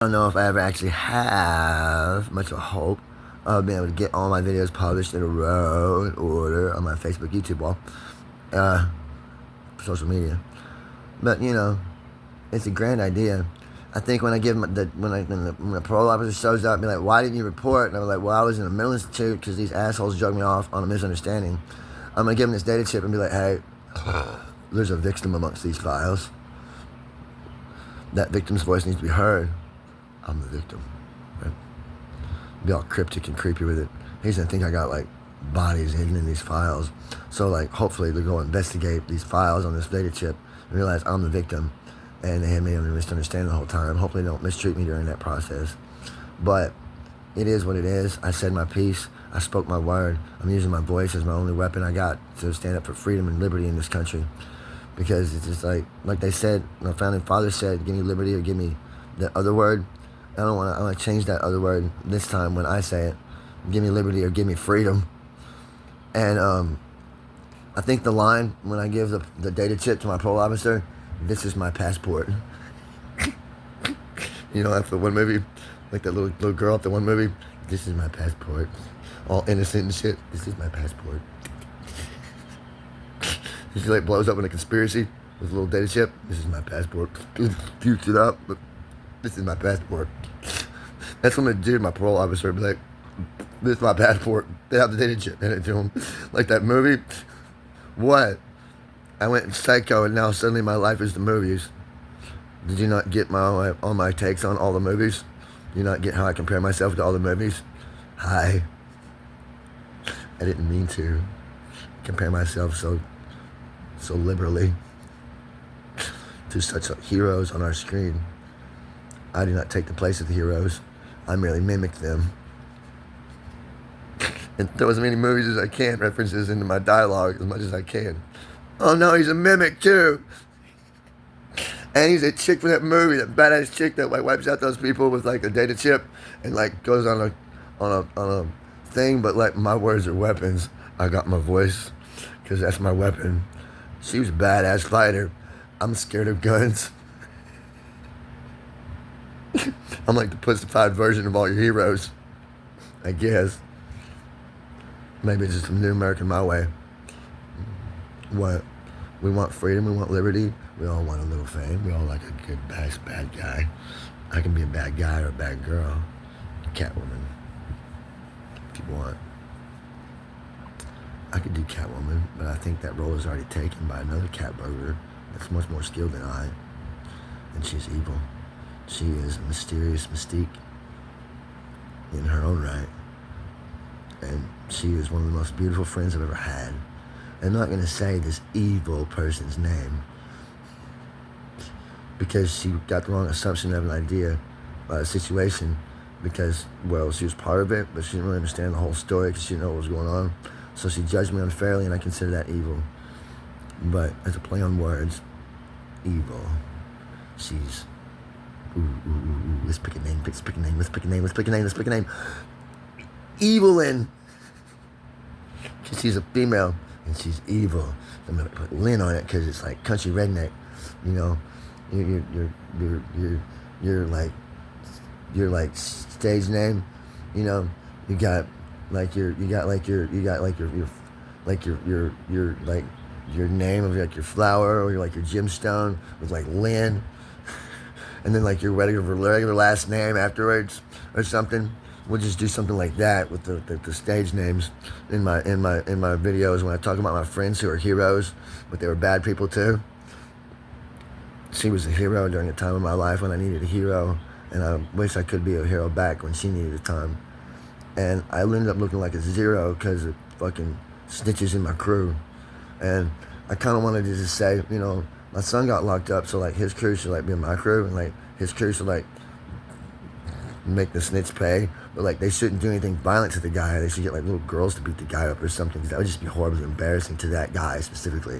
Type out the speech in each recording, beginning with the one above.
I don't know if I ever actually have much of a hope of being able to get all my videos published in a row in order on my Facebook, YouTube wall, social media. But you know, it's a grand idea. I think when I give when the parole officer shows up and be like, "Why didn't you report?" and I'm like, "Well, I was in a mental institute because these assholes drug me off on a misunderstanding." I'm gonna give him this data chip and be like, "Hey, there's a victim amongst these files. That victim's voice needs to be heard. I'm the victim." Right? Be all cryptic and creepy with it. He's gonna think I got like bodies hidden in these files. So like, hopefully they'll go investigate these files on this data chip and realize I'm the victim, and they had me under misunderstanding the whole time. Hopefully they don't mistreat me during that process. But it is what it is. I said my piece. I spoke my word. I'm using my voice as my only weapon I got to stand up for freedom and liberty in this country. Because it's just like they said, my founding father said, give me liberty or give me the other word. I want to change that other word this time when I say it. Give me liberty or give me freedom. And I think the line when I give the data chip to my parole officer, this is my passport. You know, after one movie, like that little girl at the one movie, this is my passport. All innocent and shit, this is my passport. She like blows up in a conspiracy with a little data chip. This is my passport. Pukes it up, but this is my passport. That's what I'm gonna do to my parole officer. Be like, this is my passport. They have the data chip in it to him. Like that movie. What? I went psycho and now suddenly my life is the movies. Did you not get all my takes on all the movies? Did you not get how I compare myself to all the movies? Hi. I didn't mean to compare myself so liberally to such heroes on our screen. I do not take the place of the heroes. I merely mimic them and throw as many movies as I can, references into my dialogue as much as I can. Oh no, he's a mimic too. And he's a chick for that movie, that badass chick that like wipes out those people with like a data chip and like goes on a thing, but like my words are weapons. I got my voice because that's my weapon. She was a badass fighter. I'm scared of guns. I'm like the pussified version of all your heroes, I guess. Maybe it's just a new American my way. What? We want freedom, we want liberty, we all want a little fame, we all like a good bad guy. I can be a bad guy or a bad girl. Catwoman, if you want. I could do Catwoman, but I think that role is already taken by another cat burglar that's much more skilled than I. And she's evil. She is a mysterious mystique in her own right. And she is one of the most beautiful friends I've ever had. I'm not going to say this evil person's name because she got the wrong assumption of an idea about a situation because, well, she was part of it, but she didn't really understand the whole story because she didn't know what was going on. So she judged me unfairly, and I consider that evil. But as a play on words, evil. She's, let's pick a name, let's pick a name. Evelyn. She's a female, and she's evil. I'm gonna put Lynn on it because it's like country redneck. You know, you're like stage name. You know, you got your name of like your flower or like your gemstone was like Lynn, and then like your regular last name afterwards or something. We'll just do something like that with the stage names in my videos when I talk about my friends who are heroes, but they were bad people too. She was a hero during a time of my life when I needed a hero, and I wish I could be a hero back when she needed a time. And I ended up looking like a zero because of fucking snitches in my crew. And I kind of wanted to just say, you know, my son got locked up, so like his crew should like be in my crew, and like his crew should like make the snitch pay, but like they shouldn't do anything violent to the guy. They should get like little girls to beat the guy up or something, because that would just be horribly embarrassing to that guy specifically.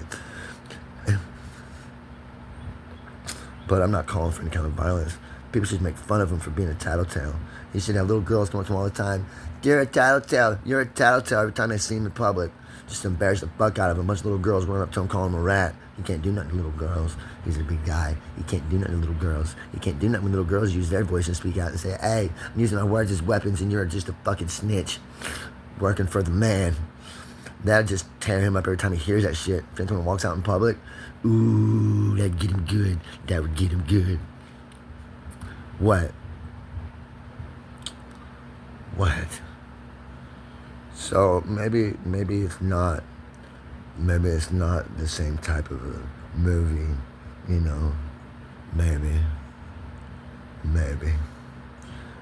But I'm not calling for any kind of violence. People should make fun of him for being a tattletale. He should have little girls come up to him all the time. You're a tattletale. You're a tattletale. Every time they see him in public, just embarrass the fuck out of him. A bunch of little girls run up to him calling him a rat. He can't do nothing to little girls. He's a big guy. He can't do nothing to little girls. He can't do nothing when little girls use their voice and speak out and say, hey, I'm using my words as weapons and you're just a fucking snitch working for the man. That'd just tear him up every time he hears that shit. If anyone walks out in public, ooh, that'd get him good. That would get him good. What? So maybe it's not the same type of a movie, you know. Maybe.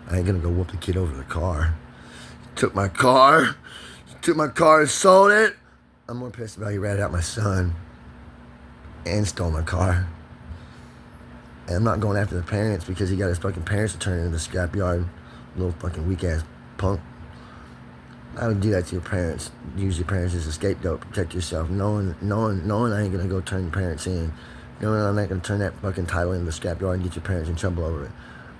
I ain't gonna go whoop the kid over the car. Took my car and sold it. I'm more pissed about he ratted out my son and stole my car. And I'm not going after the parents because he got his fucking parents to turn into the scrapyard. Little fucking weak ass punk. I would do that to your parents. Use your parents as a scapegoat. Protect yourself. Knowing I ain't gonna go turn your parents in. Knowing I'm not gonna turn that fucking title into the scrapyard and get your parents in trouble over it.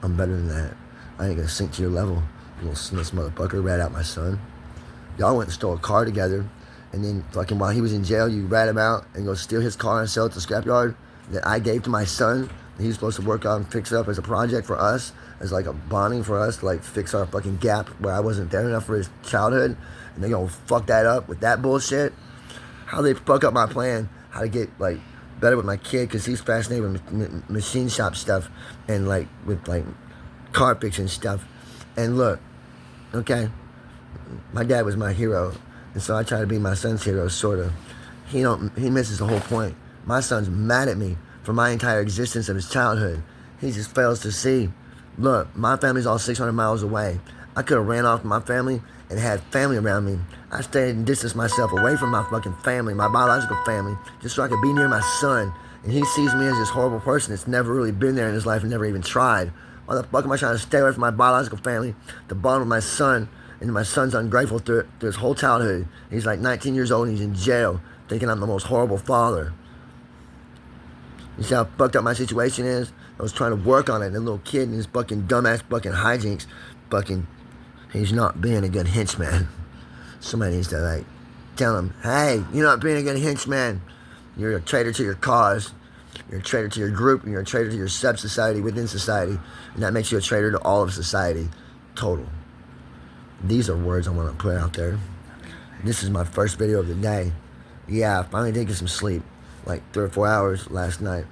I'm better than that. I ain't gonna sink to your level. Little snitch motherfucker. Rat out my son. Y'all went and stole a car together. And then fucking while he was in jail, you rat him out and go steal his car and sell it to the scrapyard that I gave to my son. That he was supposed to work on and fix up as a project for us. As like a bonding for us to like fix our fucking gap where I wasn't there enough for his childhood. And they gonna fuck that up with that bullshit. How they fuck up my plan. How to get like better with my kid because he's fascinated with machine shop stuff. And like with like car fixing stuff. And look, okay, my dad was my hero. And so I try to be my son's hero, sort of. He misses the whole point. My son's mad at me for my entire existence of his childhood. He just fails to see. Look, my family's all 600 miles away. I could have ran off from my family and had family around me. I stayed and distanced myself away from my fucking family, my biological family, just so I could be near my son. And he sees me as this horrible person that's never really been there in his life and never even tried. Why the fuck am I trying to stay away from my biological family to bond with my son? And my son's ungrateful through his whole childhood. He's like 19 years old and he's in jail, thinking I'm the most horrible father. You see how fucked up my situation is? I was trying to work on it, and the little kid and his fucking dumbass fucking hijinks, he's not being a good henchman. Somebody needs to like tell him, hey, you're not being a good henchman. You're a traitor to your cause. You're a traitor to your group, and you're a traitor to your sub-society within society. And that makes you a traitor to all of society. Total. These are words I want to put out there. This is my first video of the day. Yeah, I finally did get some sleep. Like 3 or 4 hours last night.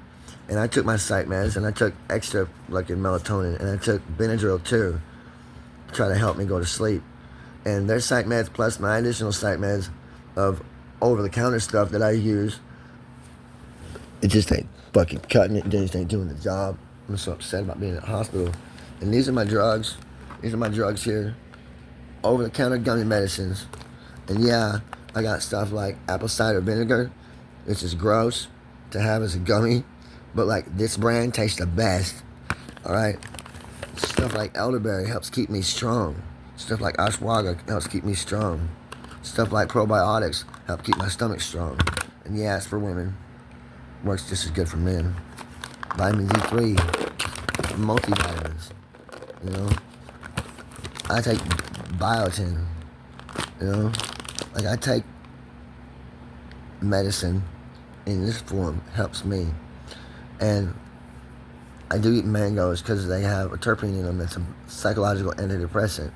And I took my psych meds, and I took extra like melatonin, and I took Benadryl too to try to help me go to sleep. And their psych meds plus my additional psych meds of over-the-counter stuff that I use, it just ain't fucking cutting it. It just ain't doing the job. I'm so upset about being in the hospital. And these are my drugs. These are my drugs here. Over-the-counter gummy medicines. And yeah, I got stuff like apple cider vinegar, which is gross to have as a gummy, but like this brand tastes the best. Alright? Stuff like elderberry helps keep me strong. Stuff like ashwagandha helps keep me strong. Stuff like probiotics help keep my stomach strong. And yeah, it's for women. Works just as good for men. Vitamin D3, multivitamins. You know? I take biotin. You know? Like I take medicine in this form helps me. And I do eat mangoes because they have a terpene in them that's a psychological antidepressant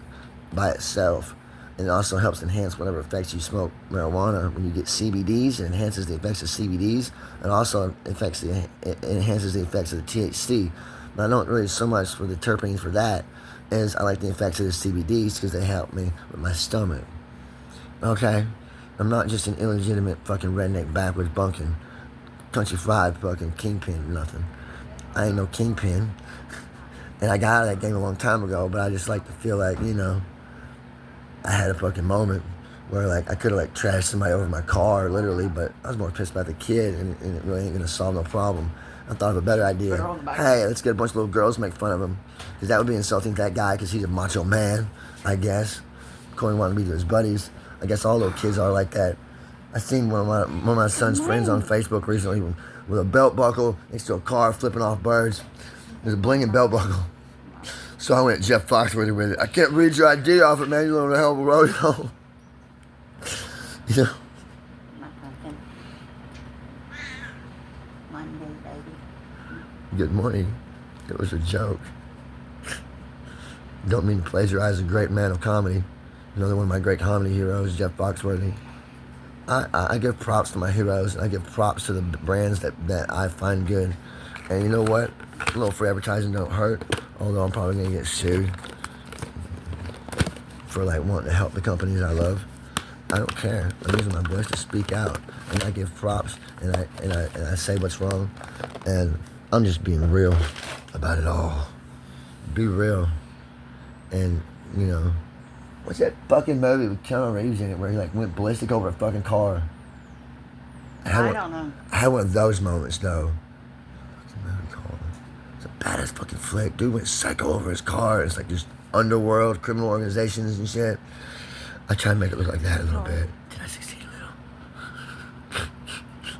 by itself. And it also helps enhance whatever effects you smoke marijuana. When you get CBDs, it enhances the effects of CBDs. It also enhances the effects of the THC. But I don't really so much for the terpenes for that as I like the effects of the CBDs because they help me with my stomach. Okay? I'm not just an illegitimate fucking redneck backwards bunking, country fried fucking kingpin or nothing. I ain't no kingpin. And I got out of that game a long time ago, but I just like to feel like, you know, I had a fucking moment where like I could have like trashed somebody over my car, literally, but I was more pissed about the kid, and it really ain't gonna solve no problem. I thought of a better idea. Hey, let's get a bunch of little girls to make fun of him, because that would be insulting to that guy, because he's a macho man, I guess. According to what to be to his buddies. I guess all little kids are like that. I seen one of my son's friends on Facebook recently with a belt buckle next to a car flipping off birds. There's a blinging belt buckle. So I went Jeff Foxworthy with it. I can't read your ID off it, man. You're on a hell of a road. You know? Monday, baby. Good morning. It was a joke. Don't mean to plagiarize a great man of comedy. Another one of my great comedy heroes, Jeff Foxworthy. I give props to my heroes, and I give props to the brands that I find good. And you know what? A little free advertising don't hurt, although I'm probably going to get sued for like wanting to help the companies I love. I don't care. I'm using my voice to speak out, and I give props, and I say what's wrong, and I'm just being real about it all. Be real. And, you know, what's that fucking movie with Keanu Reeves in it where he like went ballistic over a fucking car? I don't know. I had one of those moments though. It's a badass fucking flick. Dude went psycho over his car. It's like just underworld criminal organizations and shit. I try to make it look like that a little bit.